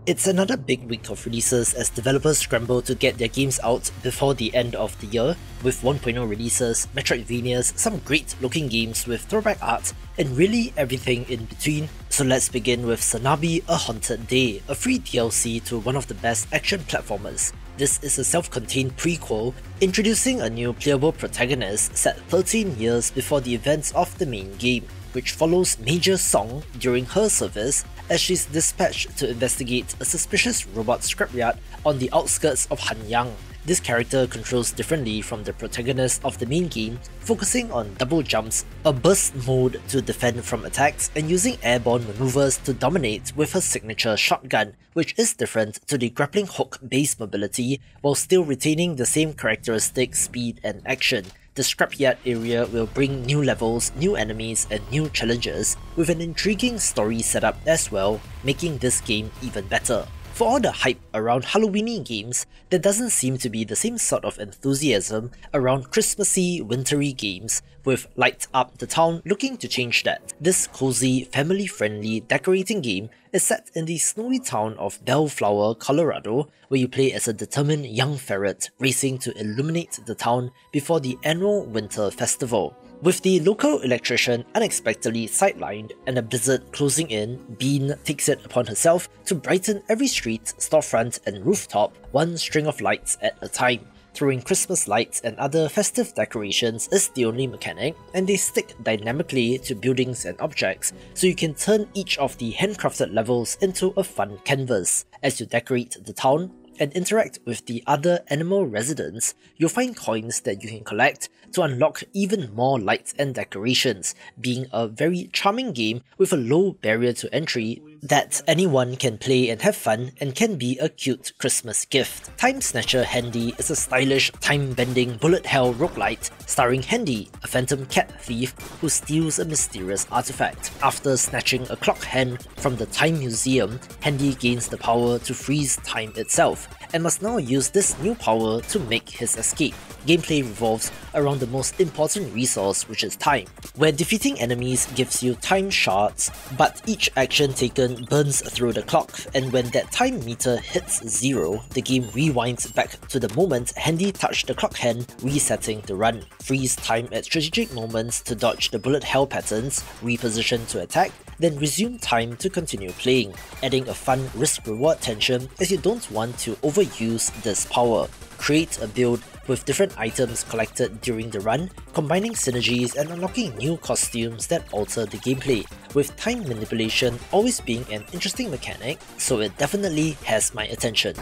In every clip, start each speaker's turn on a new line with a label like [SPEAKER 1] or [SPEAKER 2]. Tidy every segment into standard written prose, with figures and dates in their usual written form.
[SPEAKER 1] It's another big week of releases as developers scramble to get their games out before the end of the year, with 1.0 releases, Metroidvanias, some great looking games with throwback art, and really everything in between. So let's begin with SANABI A Haunted Day, a free DLC to one of the best action platformers. This is a self-contained prequel, introducing a new playable protagonist set 13 years before the events of the main game, which follows Major Song during her service as she's dispatched to investigate a suspicious robot scrapyard on the outskirts of Hanyang. This character controls differently from the protagonist of the main game, focusing on double jumps, a burst mode to defend from attacks, and using airborne maneuvers to dominate with her signature shotgun, which is different to the grappling hook based mobility while still retaining the same characteristic speed and action. The scrapyard area will bring new levels, new enemies, and new challenges, with an intriguing story setup as well, making this game even better. For all the hype around Halloweeny games, there doesn't seem to be the same sort of enthusiasm around Christmassy, wintry games, with Light Up the Town looking to change that. This cozy, family-friendly decorating game is set in the snowy town of Bellflower, Colorado, where you play as a determined young ferret racing to illuminate the town before the annual winter festival. With the local electrician unexpectedly sidelined and a blizzard closing in, Bean takes it upon herself to brighten every street, storefront, and rooftop one string of lights at a time. Throwing Christmas lights and other festive decorations is the only mechanic, and they stick dynamically to buildings and objects, so you can turn each of the handcrafted levels into a fun canvas. As you decorate the town and interact with the other animal residents, you'll find coins that you can collect to unlock even more lights and decorations, being a very charming game with a low barrier to entry that anyone can play and have fun, and can be a cute Christmas gift. Time Snatcher Handy is a stylish, time-bending bullet hell roguelite starring Handy, a phantom cat thief who steals a mysterious artifact. After snatching a clock hand from the Time Museum, Handy gains the power to freeze time itself, and must now use this new power to make his escape. Gameplay revolves around the most important resource, which is time, where defeating enemies gives you time shards, but each action taken burns through the clock, and when that time meter hits 0, the game rewinds back to the moment Handy touched the clock hand, resetting the run. Freeze time at strategic moments to dodge the bullet hell patterns, reposition to attack, then resume time to continue playing, adding a fun risk-reward tension as you don't want to overuse this power. Create a build with different items collected during the run, combining synergies and unlocking new costumes that alter the gameplay, with time manipulation always being an interesting mechanic, so it definitely has my attention.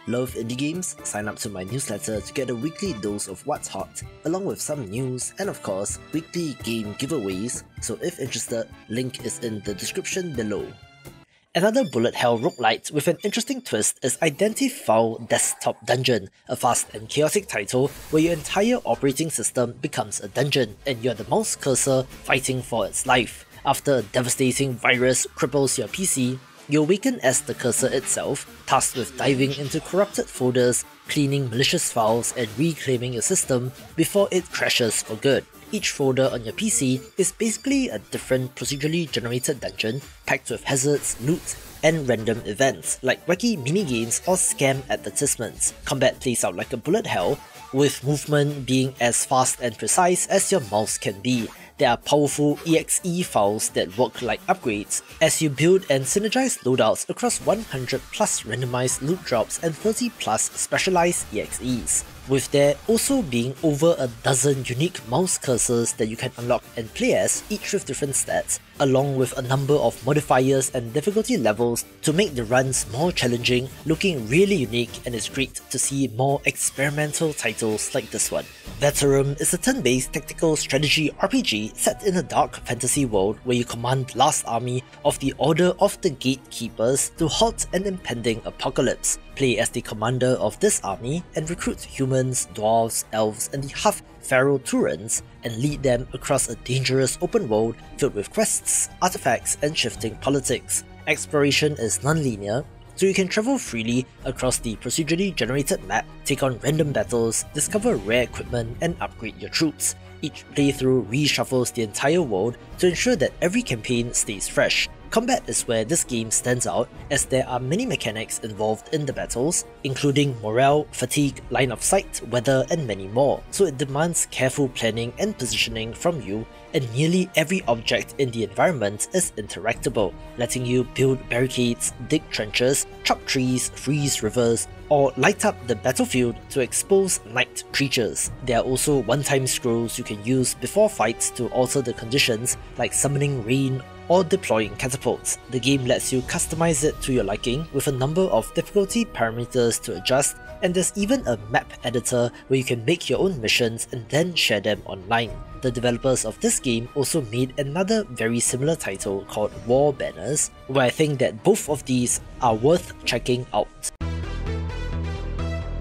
[SPEAKER 1] Love indie games? Sign up to my newsletter to get a weekly dose of what's hot, along with some news and of course, weekly game giveaways, so if interested, link is in the description below. Another bullet hell roguelite with an interesting twist is Identifile Desktop Dungeon, a fast and chaotic title where your entire operating system becomes a dungeon and you're the mouse cursor fighting for its life. After a devastating virus cripples your PC, you awaken as the cursor itself, tasked with diving into corrupted folders, cleaning malicious files, and reclaiming your system before it crashes for good. Each folder on your PC is basically a different procedurally generated dungeon packed with hazards, loot, and random events like wacky minigames or scam advertisements. Combat plays out like a bullet hell, with movement being as fast and precise as your mouse can be. There are powerful EXE files that work like upgrades as you build and synergize loadouts across 100 plus randomized loot drops and 30 plus specialized EXEs, with there also being over a dozen unique mouse cursors that you can unlock and play as, each with different stats, along with a number of modifiers and difficulty levels to make the runs more challenging, looking really unique, and it's great to see more experimental titles like this one. Veterum is a turn-based tactical strategy RPG set in a dark fantasy world where you command last army of the Order of the Gatekeepers to halt an impending apocalypse. Play as the commander of this army and recruit humans, dwarves, elves, and the half-feral Turans, and lead them across a dangerous open world filled with quests, artifacts, and shifting politics. Exploration is non-linear, so you can travel freely across the procedurally generated map, take on random battles, discover rare equipment, and upgrade your troops. Each playthrough reshuffles the entire world to ensure that every campaign stays fresh, Combat is where this game stands out, as there are many mechanics involved in the battles, including morale, fatigue, line of sight, weather, and many more, so it demands careful planning and positioning from you, and nearly every object in the environment is interactable, letting you build barricades, dig trenches, chop trees, freeze rivers, or light up the battlefield to expose night creatures. There are also one-time scrolls you can use before fights to alter the conditions, like summoning rain or deploying catapults. The game lets you customize it to your liking with a number of difficulty parameters to adjust, and there's even a map editor where you can make your own missions and then share them online. The developers of this game also made another very similar title called War Banners, where I think that both of these are worth checking out.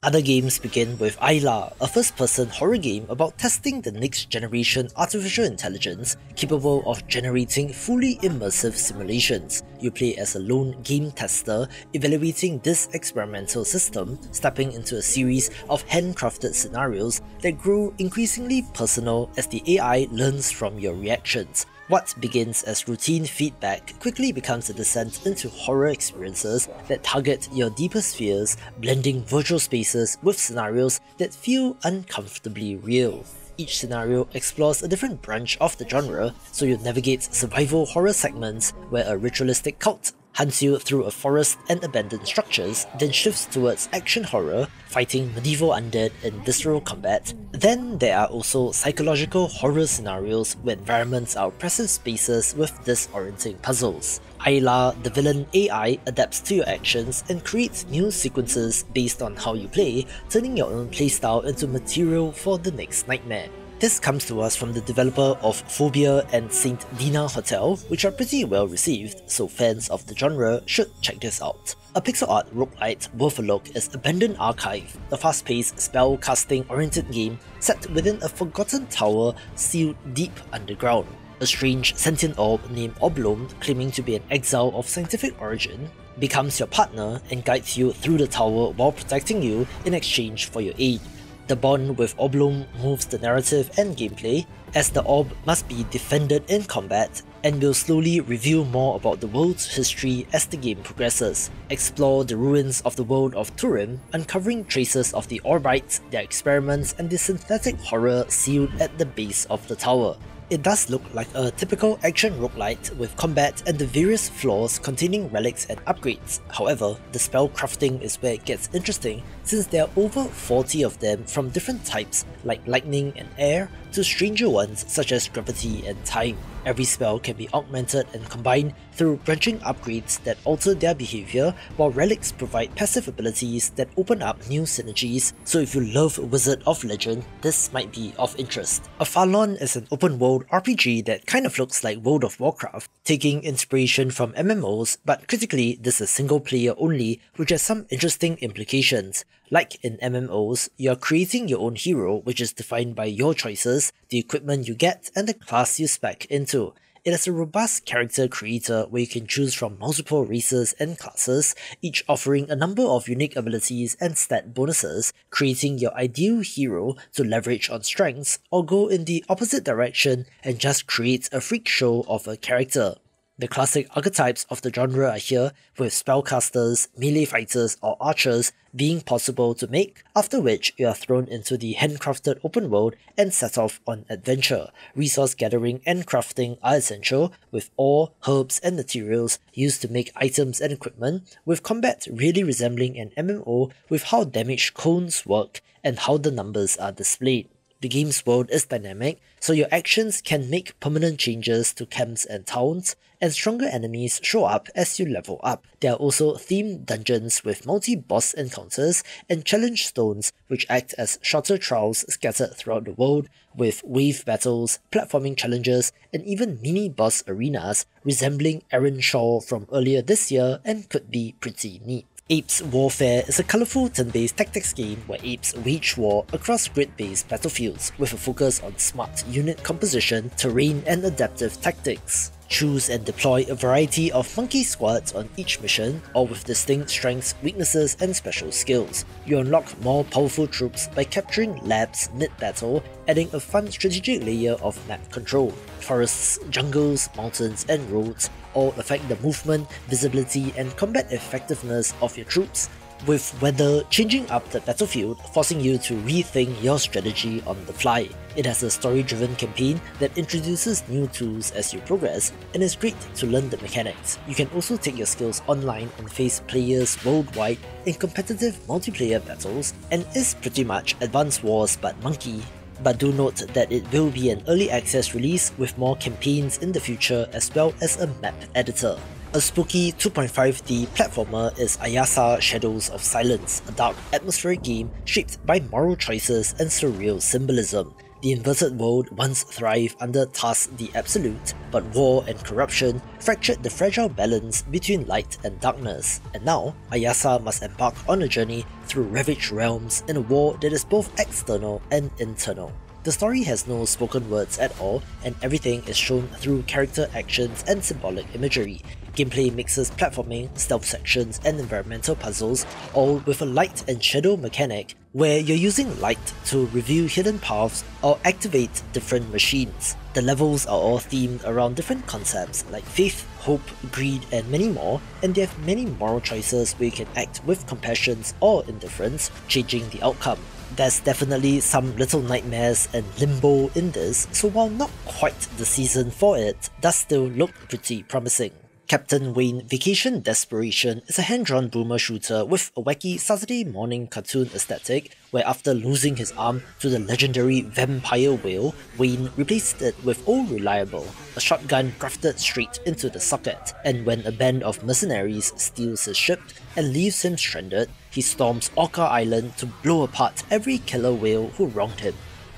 [SPEAKER 1] Other games begin with A.I.L.A, a first-person horror game about testing the next-generation artificial intelligence capable of generating fully immersive simulations. You play as a lone game tester, evaluating this experimental system, stepping into a series of handcrafted scenarios that grow increasingly personal as the AI learns from your reactions. What begins as routine feedback quickly becomes a descent into horror experiences that target your deepest fears, blending virtual spaces with scenarios that feel uncomfortably real. Each scenario explores a different branch of the genre, so you navigate survival horror segments where a ritualistic cult hunts you through a forest and abandoned structures, then shifts towards action horror, fighting medieval undead in visceral combat. Then there are also psychological horror scenarios where environments are oppressive spaces with disorienting puzzles. A.I.L.A, the villain AI, adapts to your actions and creates new sequences based on how you play, turning your own playstyle into material for the next nightmare. This comes to us from the developer of Phobia and Saint Dina Hotel, which are pretty well received, so fans of the genre should check this out. A pixel art roguelite worth a look is Abandoned Archive, a fast-paced spell-casting-oriented game set within a forgotten tower sealed deep underground. A strange sentient orb named Oblom, claiming to be an exile of scientific origin, becomes your partner and guides you through the tower while protecting you in exchange for your aid. The bond with Oblom moves the narrative and gameplay, as the orb must be defended in combat and will slowly reveal more about the world's history as the game progresses. Explore the ruins of the world of Turim, uncovering traces of the Orbites, their experiments, and the synthetic horror sealed at the base of the tower. It does look like a typical action roguelite with combat and the various floors containing relics and upgrades. However, the spell crafting is where it gets interesting, since there are over 40 of them from different types like lightning and air to stranger ones such as gravity and time. Every spell can be augmented and combined through branching upgrades that alter their behavior, while relics provide passive abilities that open up new synergies, so if you love Wizard of Legend, this might be of interest. Afallon is an open-world RPG that kind of looks like World of Warcraft, taking inspiration from MMOs, but critically this is single player only, which has some interesting implications. Like in MMOs, you are creating your own hero, which is defined by your choices, the equipment you get, and the class you spec into. It is a robust character creator where you can choose from multiple races and classes, each offering a number of unique abilities and stat bonuses, creating your ideal hero to leverage on strengths or go in the opposite direction and just create a freak show of a character. The classic archetypes of the genre are here, with spellcasters, melee fighters, or archers being possible to make, after which you are thrown into the handcrafted open world and set off on adventure. Resource gathering and crafting are essential, with ore, herbs, and materials used to make items and equipment, with combat really resembling an MMO with how damage cones work and how the numbers are displayed. The game's world is dynamic, so your actions can make permanent changes to camps and towns, and stronger enemies show up as you level up. There are also themed dungeons with multi-boss encounters and challenge stones which act as shorter trials scattered throughout the world, with wave battles, platforming challenges, and even mini-boss arenas resembling Aaron Shaw from earlier this year and could be pretty neat. Apes Warfare is a colourful turn-based tactics game where apes wage war across grid-based battlefields with a focus on smart unit composition, terrain, and adaptive tactics. Choose and deploy a variety of monkey squads on each mission, all with distinct strengths, weaknesses, and special skills. You unlock more powerful troops by capturing labs mid-battle, adding a fun strategic layer of map control. Forests, jungles, mountains, and roads all affect the movement, visibility, and combat effectiveness of your troops, with weather changing up the battlefield, forcing you to rethink your strategy on the fly. It has a story-driven campaign that introduces new tools as you progress, and is great to learn the mechanics. You can also take your skills online and face players worldwide in competitive multiplayer battles, and is pretty much Advance Wars but monkey. But do note that it will be an early access release with more campaigns in the future as well as a map editor. A spooky 2.5D platformer is Ayasa Shadows of Silence, a dark atmospheric game shaped by moral choices and surreal symbolism. The inverted world once thrived under Tas the Absolute, but war and corruption fractured the fragile balance between light and darkness, and now Ayasa must embark on a journey through ravaged realms in a war that is both external and internal. The story has no spoken words at all, and everything is shown through character actions and symbolic imagery. Gameplay mixes platforming, stealth sections, and environmental puzzles, all with a light and shadow mechanic where you're using light to reveal hidden paths or activate different machines. The levels are all themed around different concepts like faith, hope, greed, and many more, and they have many moral choices where you can act with compassion or indifference, changing the outcome. There's definitely some little nightmares and limbo in this, so while not quite the season for it, does still look pretty promising. Captain Wayne Vacation Desperation is a hand-drawn boomer shooter with a wacky Saturday morning cartoon aesthetic, where after losing his arm to the legendary vampire whale, Wayne replaced it with Old Reliable, a shotgun grafted straight into the socket, and when a band of mercenaries steals his ship and leaves him stranded, he storms Orca Island to blow apart every killer whale who wronged him.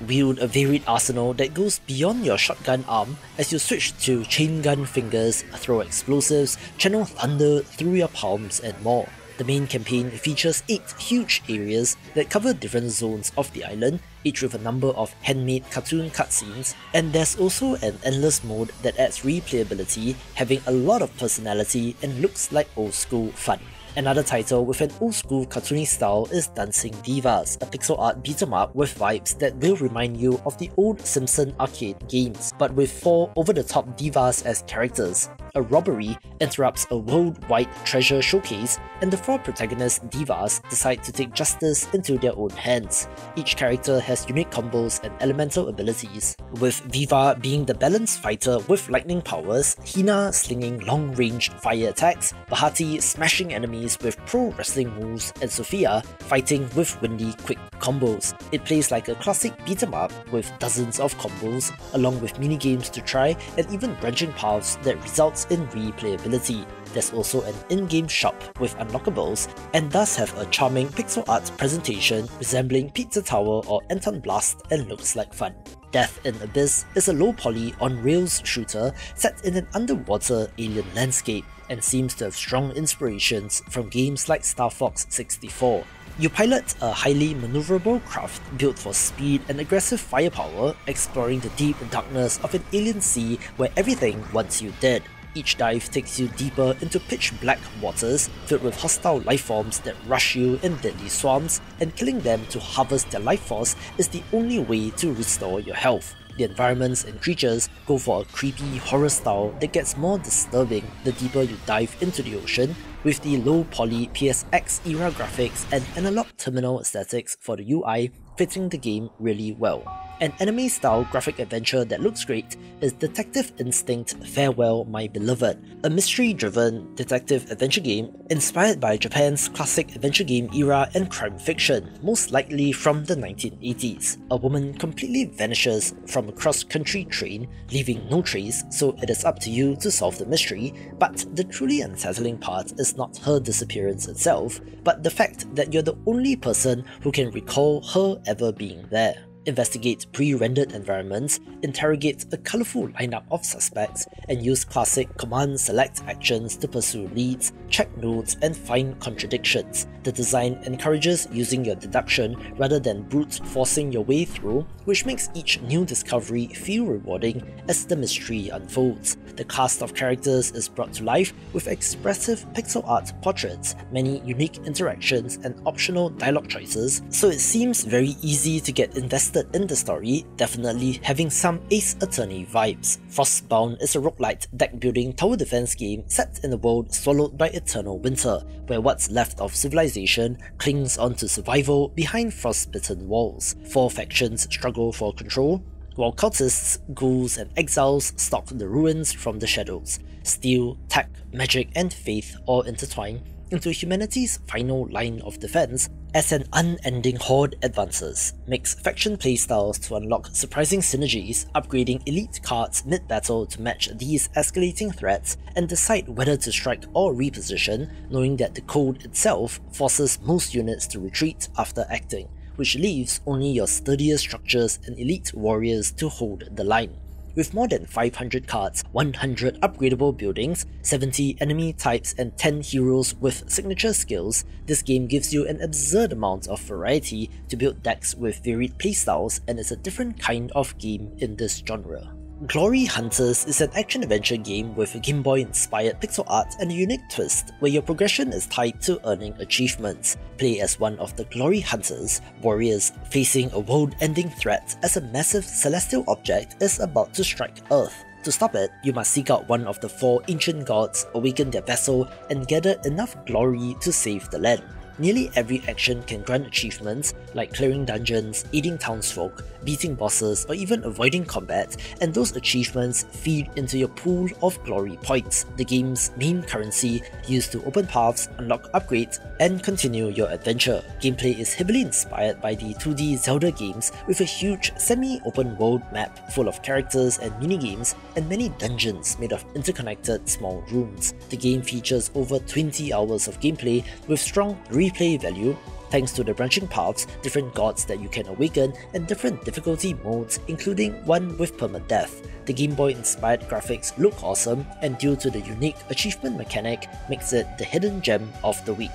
[SPEAKER 1] Wield a varied arsenal that goes beyond your shotgun arm as you switch to chain gun fingers, throw explosives, channel thunder through your palms, and more. The main campaign features 8 huge areas that cover different zones of the island, each with a number of handmade cartoon cutscenes, and there's also an endless mode that adds replayability, having a lot of personality and looks like old school fun. Another title with an old-school cartoony style is Dancin Divas, a pixel art beat-em-up with vibes that will remind you of the old Simpson arcade games, but with 4 over-the-top divas as characters. A robbery interrupts a worldwide treasure showcase, and the 4 protagonist divas decide to take justice into their own hands. Each character has unique combos and elemental abilities, with Viva being the balanced fighter with lightning powers, Hina slinging long-range fire attacks, Bahati smashing enemies with pro wrestling moves, and Sophia fighting with windy quick combos. It plays like a classic beat-em-up with dozens of combos, along with minigames to try and even branching paths that results in replayability. There's also an in-game shop with unlockables, and does have a charming pixel art presentation resembling Pizza Tower or Anton Blast and looks like fun. Death in Abyss is a low-poly on-rails shooter set in an underwater alien landscape, and seems to have strong inspirations from games like Star Fox 64. You pilot a highly maneuverable craft built for speed and aggressive firepower, exploring the deep darkness of an alien sea where everything wants you dead. Each dive takes you deeper into pitch-black waters filled with hostile lifeforms that rush you in deadly swarms, and killing them to harvest their life force is the only way to restore your health. The environments and creatures go for a creepy horror style that gets more disturbing the deeper you dive into the ocean, with the low-poly PSX era graphics and analog terminal aesthetics for the UI fitting the game really well. An anime-style graphic adventure that looks great is Detective Instinct Farewell My Beloved, a mystery-driven detective adventure game inspired by Japan's classic adventure game era and crime fiction, most likely from the 1980s. A woman completely vanishes from a cross-country train, leaving no trace, so it is up to you to solve the mystery, but the truly unsettling part is not her disappearance itself, but the fact that you're the only person who can recall her ever being there. investigate pre-rendered environments, interrogate a colourful lineup of suspects, and use classic command-select actions to pursue leads, check nodes, and find contradictions. The design encourages using your deduction rather than brute forcing your way through, which makes each new discovery feel rewarding as the mystery unfolds. The cast of characters is brought to life with expressive pixel art portraits, many unique interactions, and optional dialogue choices, so it seems very easy to get invested in the story, definitely having some Ace Attorney vibes. FrostBound is a roguelite deck-building tower defense game set in a world swallowed by eternal winter, where what's left of civilization clings onto survival behind frostbitten walls. 4 factions struggle for control, while cultists, ghouls, and exiles stalk the ruins from the shadows. Steel, tech, magic, and faith all intertwine into humanity's final line of defense as an unending horde advances. Mix faction playstyles to unlock surprising synergies, upgrading elite cards mid-battle to match these escalating threats, and decide whether to strike or reposition, knowing that the code itself forces most units to retreat after acting, which leaves only your sturdier structures and elite warriors to hold the line. With more than 500 cards, 100 upgradable buildings, 70 enemy types, and 10 heroes with signature skills, this game gives you an absurd amount of variety to build decks with varied playstyles, and is a different kind of game in this genre. Glory Hunters is an action-adventure game with Game Boy-inspired pixel art and a unique twist, where your progression is tied to earning achievements. Play as one of the Glory Hunters, warriors facing a world-ending threat as a massive celestial object is about to strike Earth. To stop it, you must seek out one of the 4 ancient gods, awaken their vessel, and gather enough glory to save the land. Nearly every action can grant achievements like clearing dungeons, aiding townsfolk, beating bosses, or even avoiding combat, and those achievements feed into your pool of glory points, the game's main currency used to open paths, unlock upgrades, and continue your adventure. Gameplay is heavily inspired by the 2D Zelda games, with a huge semi-open world map full of characters and minigames, and many dungeons made of interconnected small rooms. The game features over 20 hours of gameplay with strong replay value, thanks to the branching paths, different gods that you can awaken, and different difficulty modes, including one with permadeath. The Game Boy inspired graphics look awesome, and due to the unique achievement mechanic, makes it the hidden gem of the week.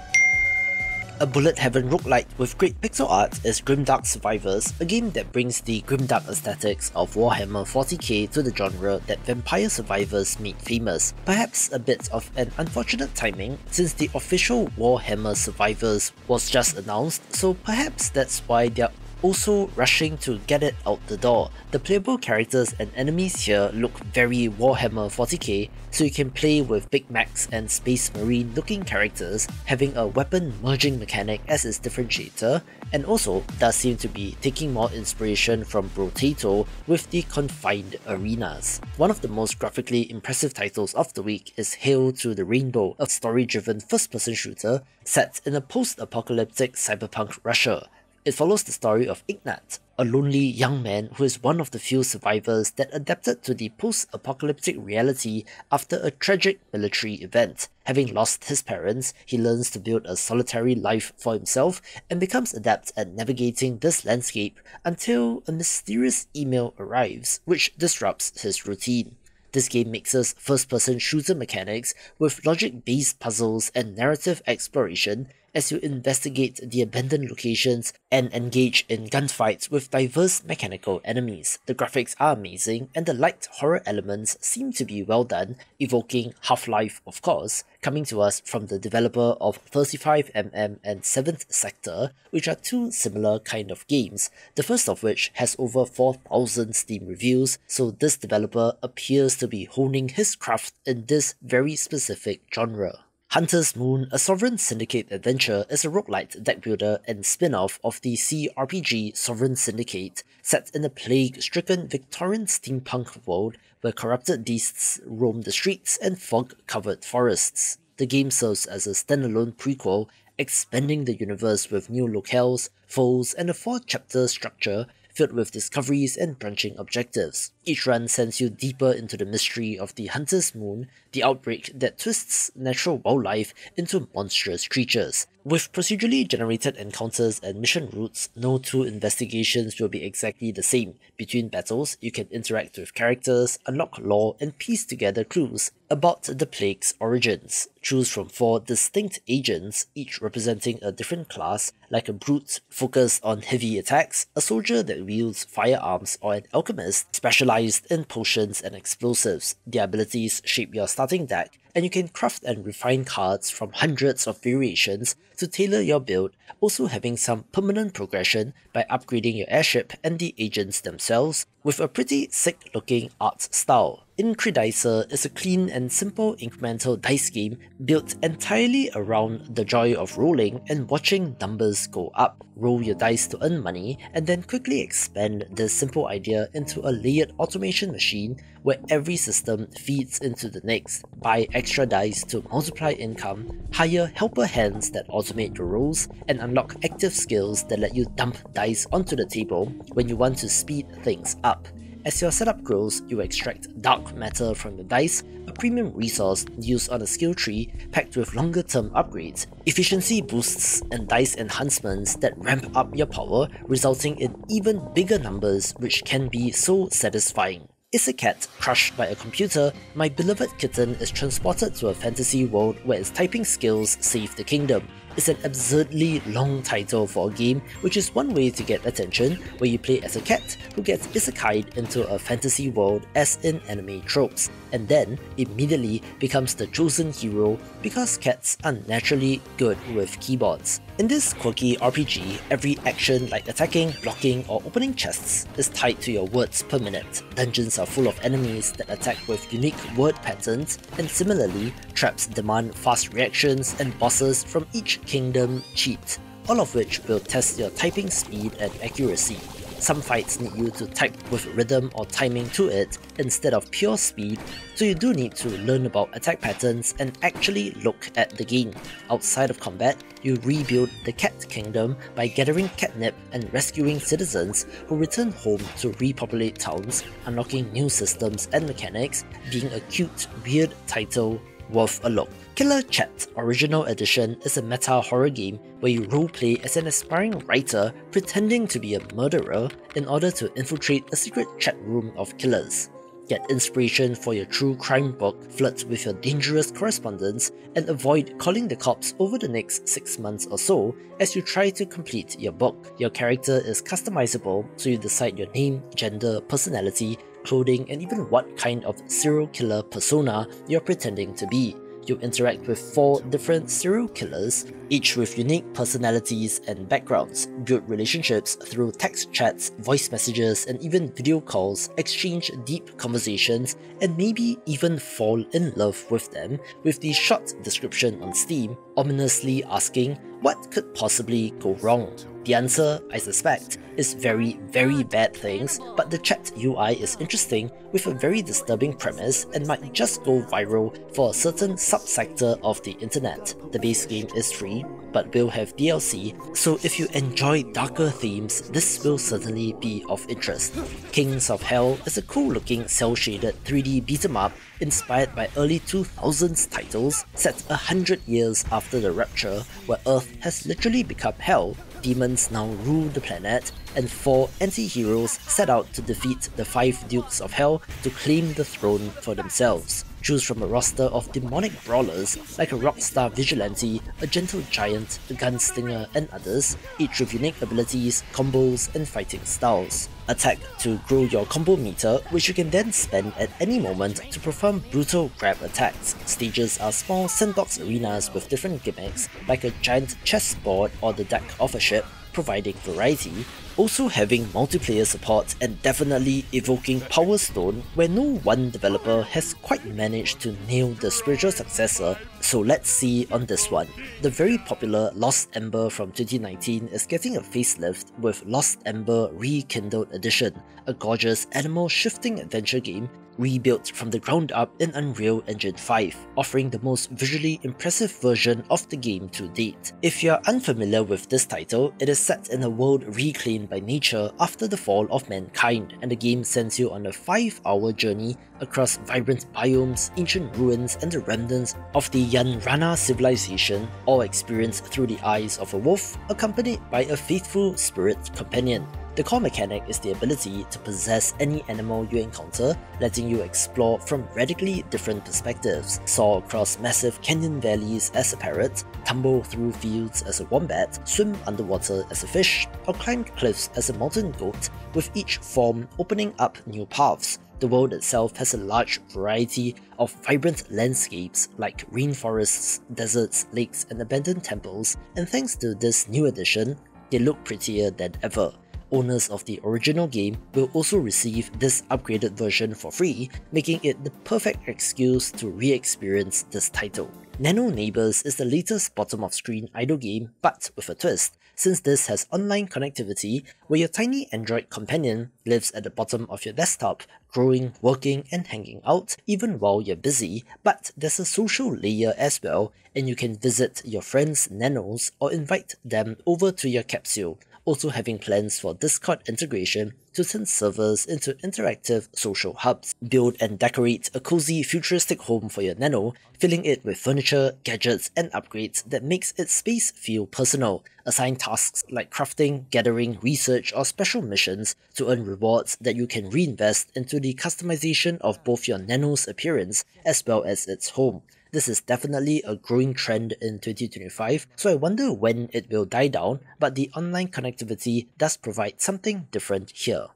[SPEAKER 1] A bullet heaven roguelite with great pixel art is Grimdark Survivors, a game that brings the grimdark aesthetics of Warhammer 40k to the genre that Vampire Survivors made famous. Perhaps a bit of an unfortunate timing, since the official Warhammer Survivors was just announced, so perhaps that's why they're also rushing to get it out the door. The playable characters and enemies here look very Warhammer 40k, so you can play with Big Macs and Space Marine looking characters, having a weapon merging mechanic as its differentiator, and also does seem to be taking more inspiration from Brotato with the confined arenas. One of the most graphically impressive titles of the week is Hail to the Rainbow, a story-driven first-person shooter set in a post-apocalyptic cyberpunk Russia. It follows the story of Ignat, a lonely young man who is one of the few survivors that adapted to the post-apocalyptic reality after a tragic military event. Having lost his parents, he learns to build a solitary life for himself and becomes adept at navigating this landscape until a mysterious email arrives, which disrupts his routine. This game mixes first-person shooter mechanics with logic-based puzzles and narrative exploration as you investigate the abandoned locations and engage in gunfights with diverse mechanical enemies. The graphics are amazing, and the light horror elements seem to be well done, evoking Half-Life of course, coming to us from the developer of 35mm and 7th Sector, which are 2 similar kind of games, the first of which has over 4,000 Steam reviews, so this developer appears to be honing his craft in this very specific genre. Hunter's Moon, a Sovereign Syndicate adventure, is a roguelite deck builder and spin-off of the CRPG Sovereign Syndicate, set in a plague-stricken Victorian steampunk world where corrupted beasts roam the streets and fog-covered forests. The game serves as a standalone prequel, expanding the universe with new locales, foes, and a 4-chapter structure filled with discoveries and branching objectives. Each run sends you deeper into the mystery of the Hunter's Moon, the outbreak that twists natural wildlife into monstrous creatures. With procedurally generated encounters and mission routes, no two investigations will be exactly the same. Between battles, you can interact with characters, unlock lore, and piece together clues about the plague's origins. Choose from 4 distinct agents, each representing a different class, like a brute focused on heavy attacks, a soldier that wields firearms, or an alchemist specialized in potions and explosives. Their abilities shape your starting deck, and you can craft and refine cards from hundreds of variations to tailor your build, also having some permanent progression by upgrading your airship and the agents themselves with a pretty sick looking art style. Incredicer is a clean and simple incremental dice game built entirely around the joy of rolling and watching numbers go up. Roll your dice to earn money, and then quickly expand this simple idea into a layered automation machine where every system feeds into the next. Buy extra dice to multiply income, hire helper hands that automate your rolls, and unlock active skills that let you dump dice onto the table when you want to speed things up. As your setup grows, you extract dark matter from the dice, a premium resource used on a skill tree packed with longer term upgrades, efficiency boosts, and dice enhancements that ramp up your power, resulting in even bigger numbers, which can be so satisfying. Isekat, crushed by a computer, my beloved kitten is transported to a fantasy world where its typing skills save the kingdom. It's an absurdly long title for a game, which is one way to get attention, where you play as a cat who gets isekai'd into a fantasy world as in anime tropes, and then immediately becomes the chosen hero because cats are naturally good with keyboards. In this quirky RPG, every action like attacking, blocking, or opening chests is tied to your words per minute. Dungeons are full of enemies that attack with unique word patterns, and similarly, traps demand fast reactions, and bosses from each kingdom cheat, all of which will test your typing speed and accuracy. Some fights need you to type with rhythm or timing to it instead of pure speed, so you do need to learn about attack patterns and actually look at the game. Outside of combat, you rebuild the Cat Kingdom by gathering catnip and rescuing citizens who return home to repopulate towns, unlocking new systems and mechanics, being a cute, weird title worth a look. Killer Chat Original Edition is a meta horror game where you roleplay as an aspiring writer pretending to be a murderer in order to infiltrate a secret chat room of killers. Get inspiration for your true crime book, flirt with your dangerous correspondence, and avoid calling the cops over the next 6 months or so as you try to complete your book. Your character is customizable, so you decide your name, gender, personality, clothing, and even what kind of serial killer persona you're pretending to be. You interact with 4 different serial killers, each with unique personalities and backgrounds, build relationships through text chats, voice messages, and even video calls, exchange deep conversations, and maybe even fall in love with them, with the short description on Steam ominously asking, what could possibly go wrong? The answer, I suspect, is very bad things, but the chat UI is interesting with a very disturbing premise and might just go viral for a certain subsector of the internet. The base game is free, but will have DLC, so if you enjoy darker themes, this will certainly be of interest. Kings of Hell is a cool looking cel-shaded 3D beat-em up inspired by early 2000s titles set 100 years after the Rapture, where Earth has literally become hell. Demons now rule the planet, and 4 anti-heroes set out to defeat the 5 Dukes of Hell to claim the throne for themselves. Choose from a roster of demonic brawlers like a rockstar vigilante, a gentle giant, a gunslinger, and others, each with unique abilities, combos, and fighting styles. Attack to grow your combo meter, which you can then spend at any moment to perform brutal grab attacks. Stages are small sandbox arenas with different gimmicks, like a giant chessboard or the deck of a ship, providing variety, also having multiplayer support and definitely evoking Power Stone, where no one developer has quite managed to nail the spiritual successor, so let's see on this one. The very popular Lost Ember from 2019 is getting a facelift with Lost Ember Rekindled Edition, a gorgeous animal shifting adventure game rebuilt from the ground up in Unreal Engine 5, offering the most visually impressive version of the game to date. If you're unfamiliar with this title, it is set in a world reclaimed by nature after the fall of mankind, and the game sends you on a 5-hour journey across vibrant biomes, ancient ruins, and the remnants of the Yanrana civilization, all experienced through the eyes of a wolf, accompanied by a faithful spirit companion. The core mechanic is the ability to possess any animal you encounter, letting you explore from radically different perspectives, soar across massive canyon valleys as a parrot, tumble through fields as a wombat, swim underwater as a fish, or climb cliffs as a mountain goat, with each form opening up new paths. The world itself has a large variety of vibrant landscapes like rainforests, deserts, lakes, and abandoned temples, and thanks to this new addition, they look prettier than ever. Owners of the original game will also receive this upgraded version for free, making it the perfect excuse to re-experience this title. Nano Neighbors is the latest bottom-of-screen idle game, but with a twist, since this has online connectivity where your tiny Android companion lives at the bottom of your desktop, growing, working, and hanging out even while you're busy, but there's a social layer as well, and you can visit your friends' nanos or invite them over to your capsule, also having plans for Discord integration to turn servers into interactive social hubs. Build and decorate a cozy futuristic home for your nano, filling it with furniture, gadgets, and upgrades that makes its space feel personal. Assign tasks like crafting, gathering, research, or special missions to earn rewards that you can reinvest into the customization of both your nano's appearance as well as its home. This is definitely a growing trend in 2025, so I wonder when it will die down, but the online connectivity does provide something different here.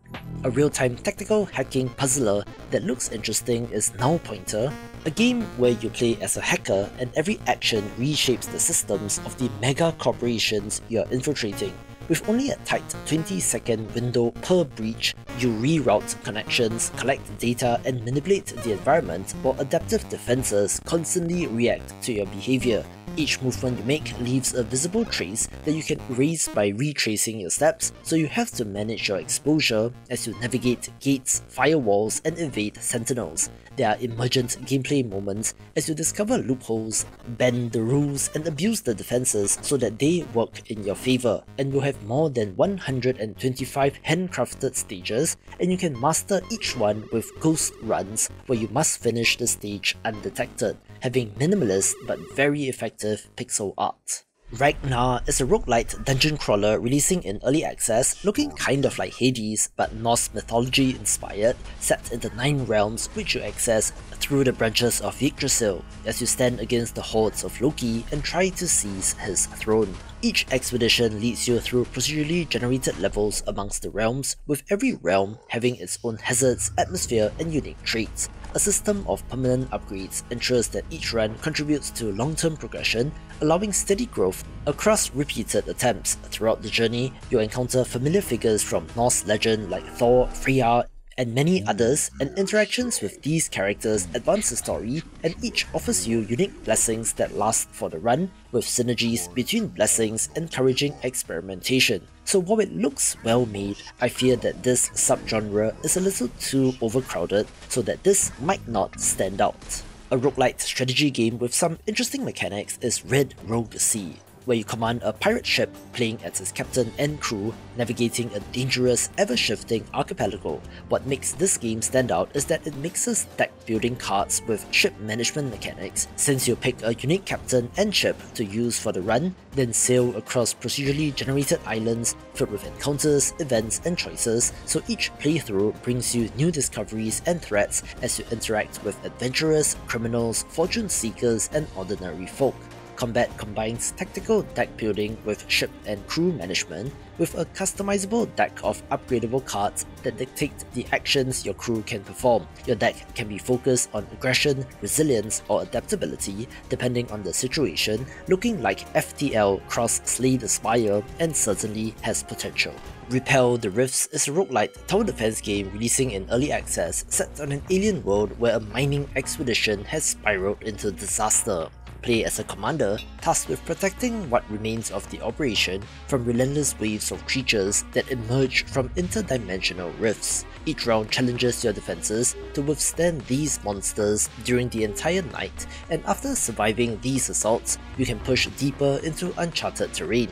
[SPEAKER 1] A real-time tactical hacking puzzler that looks interesting is NULLPTR, a game where you play as a hacker and every action reshapes the systems of the mega corporations you're infiltrating. With only a tight 20-second window per breach, you reroute connections, collect data, and manipulate the environment while adaptive defenses constantly react to your behavior. Each movement you make leaves a visible trace that you can erase by retracing your steps, so you have to manage your exposure as you navigate gates, firewalls, and evade sentinels. There are emergent gameplay moments as you discover loopholes, bend the rules, and abuse the defenses so that they work in your favor. And you'll have more than 125 handcrafted stages, and you can master each one with ghost runs where you must finish the stage undetected, having minimalist but very effective pixel art. Ragnar is a roguelite dungeon crawler releasing in early access, looking kind of like Hades but Norse mythology inspired, set in the 9 realms which you access through the branches of Yggdrasil as you stand against the hordes of Loki and try to seize his throne. Each expedition leads you through procedurally generated levels amongst the realms, with every realm having its own hazards, atmosphere, and unique traits. A system of permanent upgrades ensures that each run contributes to long-term progression, allowing steady growth across repeated attempts. Throughout the journey, you'll encounter familiar figures from Norse legend like Thor, Freya, and many others, and interactions with these characters advance the story, and each offers you unique blessings that last for the run, with synergies between blessings encouraging experimentation. So while it looks well made, I fear that this subgenre is a little too overcrowded, so that this might not stand out. A roguelite strategy game with some interesting mechanics is Red Rogue Sea, where you command a pirate ship playing as its captain and crew, navigating a dangerous, ever-shifting archipelago. What makes this game stand out is that it mixes deck-building cards with ship management mechanics, since you pick a unique captain and ship to use for the run, then sail across procedurally generated islands filled with encounters, events, and choices, so each playthrough brings you new discoveries and threats as you interact with adventurers, criminals, fortune seekers, and ordinary folk. Combat combines tactical deck building with ship and crew management, with a customizable deck of upgradable cards that dictate the actions your crew can perform. Your deck can be focused on aggression, resilience, or adaptability, depending on the situation, looking like FTL cross Slay the Spire, and certainly has potential. Repel the Rifts is a roguelite tower defense game releasing in early access, set on an alien world where a mining expedition has spiraled into disaster. Play as a commander tasked with protecting what remains of the operation from relentless waves of creatures that emerge from interdimensional rifts. Each round challenges your defenses to withstand these monsters during the entire night, and after surviving these assaults, you can push deeper into uncharted terrain,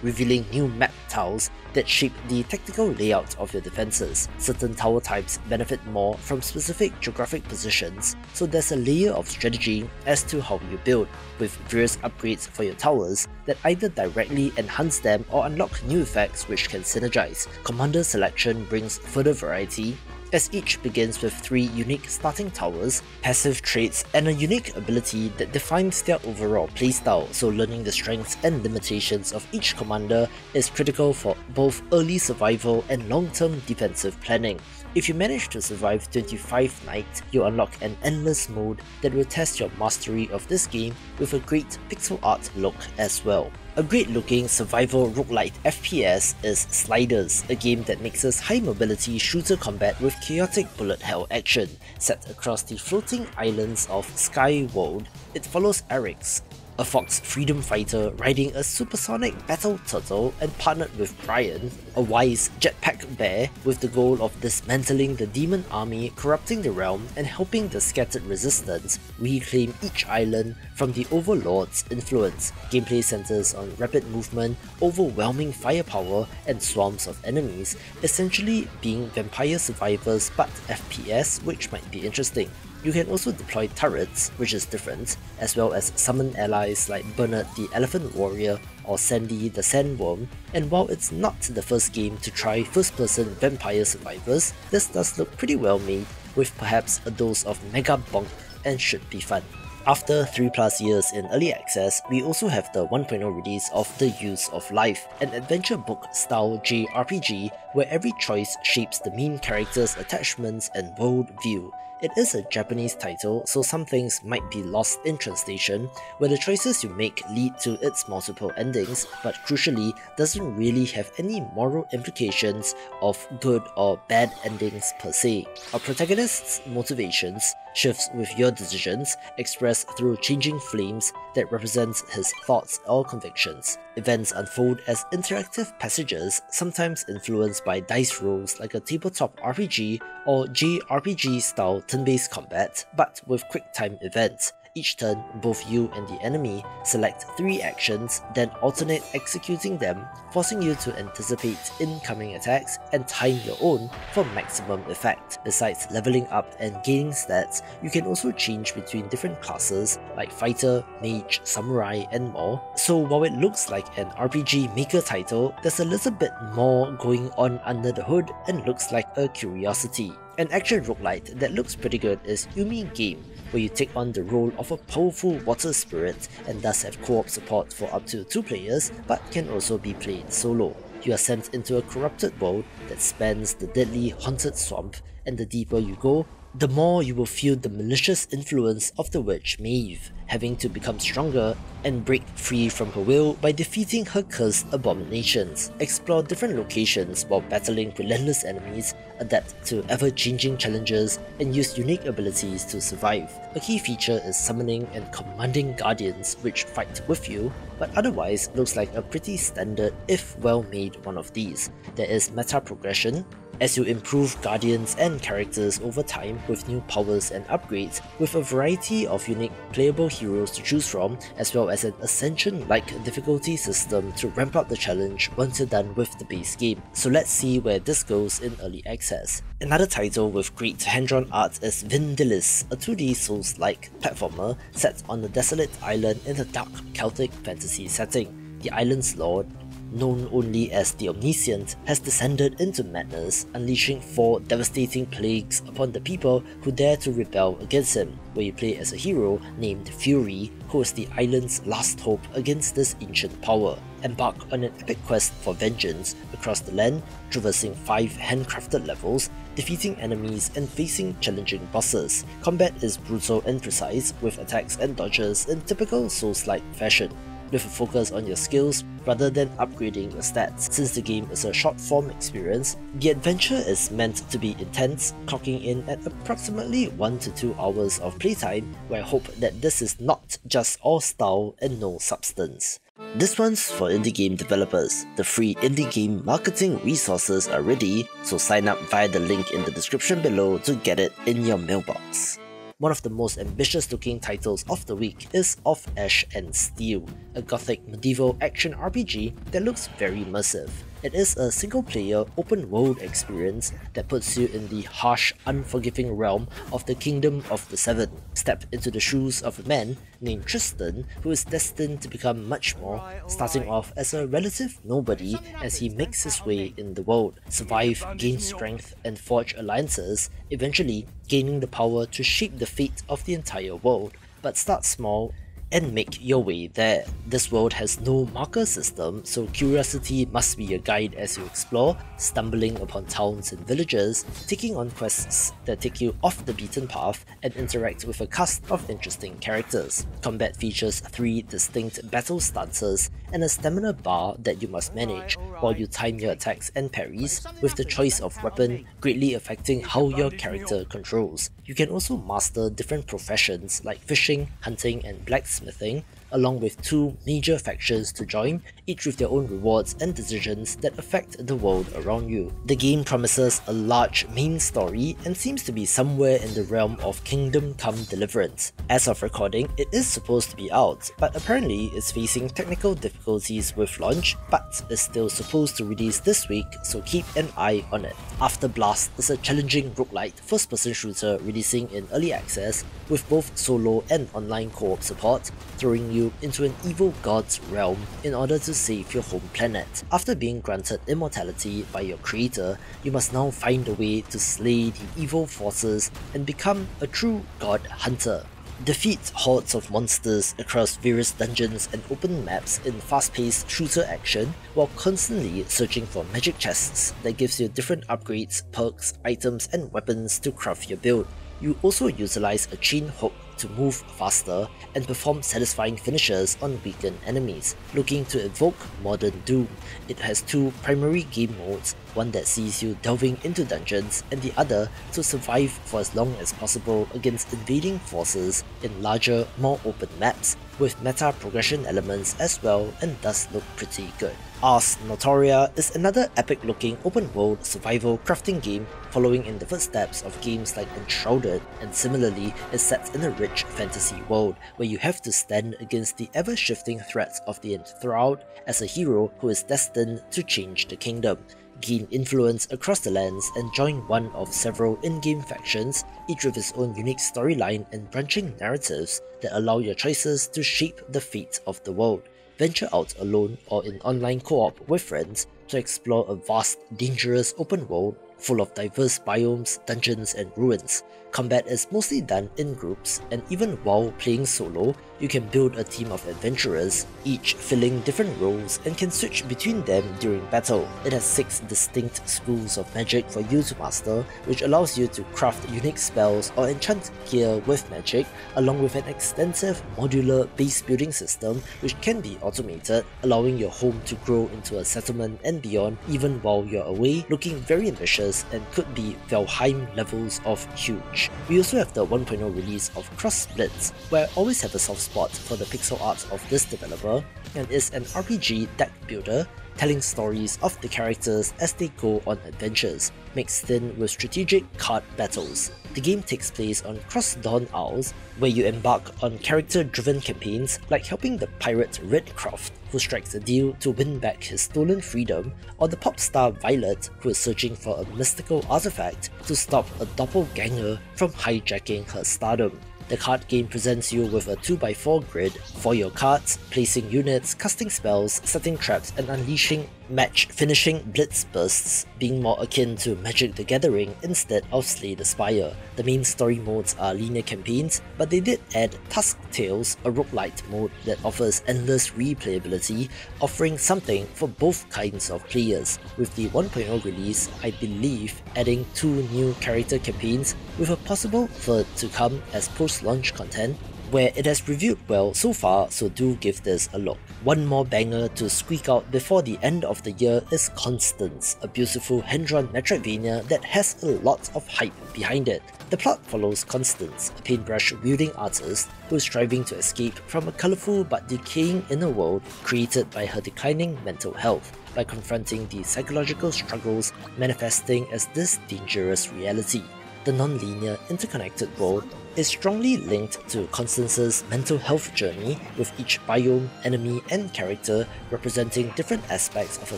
[SPEAKER 1] revealing new map tiles that shape the tactical layout of your defenses. Certain tower types benefit more from specific geographic positions, so there's a layer of strategy as to how you build, with various upgrades for your towers that either directly enhance them or unlock new effects which can synergize. Commander selection brings further variety, as each begins with 3 unique starting towers, passive traits, and a unique ability that defines their overall playstyle, so learning the strengths and limitations of each commander is critical for both early survival and long-term defensive planning. If you manage to survive 25 nights, you unlock an endless mode that will test your mastery of this game with a great pixel art look as well. A great looking survival roguelite FPS is Slyders, a game that mixes high mobility shooter combat with chaotic bullet hell action. Set across the floating islands of Sky World, it follows Eric's, a fox freedom fighter riding a supersonic battle turtle, and partnered with Brian, a wise jetpack bear, with the goal of dismantling the demon army corrupting the realm and helping the scattered resistance reclaim each island from the overlord's influence. Gameplay centers on rapid movement, overwhelming firepower, and swarms of enemies, essentially being Vampire Survivors but FPS, which might be interesting. You can also deploy turrets, which is different, as well as summon allies like Bernard the Elephant Warrior or Sandy the Sandworm, and while it's not the first game to try first-person Vampire Survivors, this does look pretty well made, with perhaps a dose of mega bonk, and should be fun. After 3+ years in early access, we also have the 1.0 release of The Use of Life, an adventure book style JRPG where every choice shapes the main character's attachments and world view. It is a Japanese title, so some things might be lost in translation, where the choices you make lead to its multiple endings, but crucially doesn't really have any moral implications of good or bad endings per se. Our protagonist's motivations shifts with your decisions, expressed through changing flames that represents his thoughts or convictions. Events unfold as interactive passages, sometimes influenced by dice rolls like a tabletop RPG or JRPG style turn-based combat, but with quick-time events. Each turn, both you and the enemy select 3 actions, then alternate executing them, forcing you to anticipate incoming attacks and time your own for maximum effect. Besides leveling up and gaining stats, you can also change between different classes like fighter, mage, samurai, and more. So while it looks like an RPG Maker title, there's a little bit more going on under the hood and looks like a curiosity. An action roguelite that looks pretty good is Umigame, where you take on the role of a powerful water spirit and thus have co-op support for up to 2 players, but can also be played solo. You are sent into a corrupted world that spans the deadly haunted swamp, and the deeper you go, the more you will feel the malicious influence of the witch Maeve, having to become stronger and break free from her will by defeating her cursed abominations. Explore different locations while battling relentless enemies, adapt to ever-changing challenges, and use unique abilities to survive. A key feature is summoning and commanding guardians which fight with you, but otherwise looks like a pretty standard if well-made one of these. There is meta progression, as you improve guardians and characters over time with new powers and upgrades, with a variety of unique playable heroes to choose from, as well as an Ascension-like difficulty system to ramp up the challenge once you're done with the base game. So let's see where this goes in early access. Another title with great hand-drawn art is Vindilis, a 2D Souls-like platformer set on a desolate island in a dark Celtic fantasy setting. The island's lord, known only as the Omniscient, has descended into madness, unleashing 4 devastating plagues upon the people who dare to rebel against him, where you play as a hero named Fury, who is the island's last hope against this ancient power. Embark on an epic quest for vengeance across the land, traversing 5 handcrafted levels, defeating enemies and facing challenging bosses. Combat is brutal and precise, with attacks and dodges in typical Souls-like fashion, with a focus on your skills rather than upgrading your stats. Since the game is a short-form experience, the adventure is meant to be intense, clocking in at approximately 1 to 2 hours of playtime, where I hope that this is not just all style and no substance. This one's for indie game developers. The free indie game marketing resources are ready, so sign up via the link in the description below to get it in your mailbox. One of the most ambitious looking titles of the week is Of Ash and Steel, a gothic medieval action RPG that looks very immersive. It is a single-player, open-world experience that puts you in the harsh, unforgiving realm of the Kingdom of the Seven. Step into the shoes of a man named Tristan who is destined to become much more, starting off as a relative nobody as he makes his way in the world, survive, gain strength, and forge alliances, eventually gaining the power to shape the fate of the entire world. But start small and make your way there. This world has no marker system, so curiosity must be your guide as you explore, stumbling upon towns and villages, taking on quests that take you off the beaten path, and interact with a cast of interesting characters. Combat features 3 distinct battle stances and a stamina bar that you must manage while you time your attacks and parries, with the choice of weapon greatly affecting how your character controls. You can also master different professions like fishing, hunting, and blacksmithing, along with 2 major factions to join, each with their own rewards and decisions that affect the world around you. The game promises a large main story and seems to be somewhere in the realm of Kingdom Come Deliverance. As of recording, it is supposed to be out, but apparently is facing technical difficulties with launch, but is still supposed to release this week, so keep an eye on it. Afterblast is a challenging roguelite first-person shooter releasing in early access with both solo and online co-op support, throwing you into an evil god's realm in order to save your home planet. After being granted immortality by your creator, you must now find a way to slay the evil forces and become a true god hunter. Defeat hordes of monsters across various dungeons and open maps in fast-paced shooter action while constantly searching for magic chests that gives you different upgrades, perks, items, and weapons to craft your build. You also utilize a chain hook to move faster and perform satisfying finishes on weakened enemies. Looking to evoke modern Doom, it has 2 primary game modes, one that sees you delving into dungeons and the other to survive for as long as possible against invading forces in larger, more open maps, with meta progression elements as well, and does look pretty good. Ars Notoria is another epic-looking open-world survival crafting game following in the footsteps of games like Enshrouded, and similarly is set in a rich fantasy world where you have to stand against the ever-shifting threats of the Enthralled as a hero who is destined to change the kingdom. Gain influence across the lands and join one of several in-game factions, each with its own unique storyline and branching narratives that allow your choices to shape the fate of the world. Venture out alone or in online co-op with friends to explore a vast, dangerous open world full of diverse biomes, dungeons, and ruins. Combat is mostly done in groups, and even while playing solo, you can build a team of adventurers, each filling different roles and can switch between them during battle. It has 6 distinct schools of magic for you to master, which allows you to craft unique spells or enchant gear with magic, along with an extensive modular base building system which can be automated, allowing your home to grow into a settlement and beyond even while you're away, looking very ambitious and could be Valheim levels of huge. We also have the 1.0 release of Cross Splits, where I always have a soft spot for the pixel art of this developer, and is an RPG deck builder telling stories of the characters as they go on adventures, mixed in with strategic card battles. The game takes place on Cross-Dawn Isles, where you embark on character-driven campaigns like helping the pirate Redcroft, who strikes a deal to win back his stolen freedom, or the pop star Violet, who is searching for a mystical artifact to stop a doppelganger from hijacking her stardom. The card game presents you with a 2x4 grid for your cards, placing units, casting spells, setting traps, and unleashing match-finishing blitz bursts, being more akin to Magic the Gathering instead of Slay the Spire. The main story modes are linear campaigns, but they did add Tusk Tales, a roguelite mode that offers endless replayability, offering something for both kinds of players, with the 1.0 release, I believe, adding 2 new character campaigns with a possible third to come as post-launch content, where it has reviewed well so far, so do give this a look. One more banger to squeak out before the end of the year is Constance, a beautiful hand-drawn Metroidvania that has a lot of hype behind it. The plot follows Constance, a paintbrush-wielding artist who is striving to escape from a colourful but decaying inner world created by her declining mental health, by confronting the psychological struggles manifesting as this dangerous reality. The non-linear, interconnected world is strongly linked to Constance's mental health journey, with each biome, enemy, and character representing different aspects of her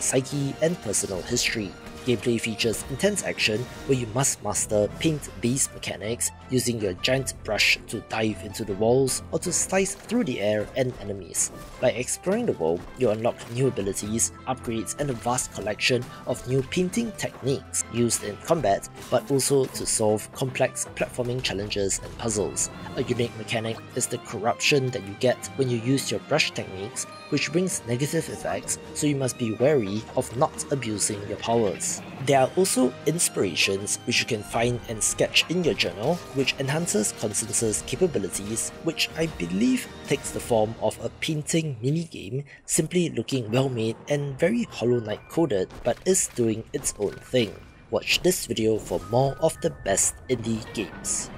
[SPEAKER 1] psyche and personal history. Gameplay features intense action where you must master paint-based mechanics, using your giant brush to dive into the walls or to slice through the air and enemies. By exploring the world, you unlock new abilities, upgrades, and a vast collection of new painting techniques used in combat, but also to solve complex platforming challenges and puzzles. A unique mechanic is the corruption that you get when you use your brush techniques, which brings negative effects, so you must be wary of not abusing your powers. There are also inspirations which you can find and sketch in your journal, which enhances Constance's capabilities, which I believe takes the form of a painting minigame, simply looking well made and very Hollow Knight coded, but is doing its own thing. Watch this video for more of the best indie games.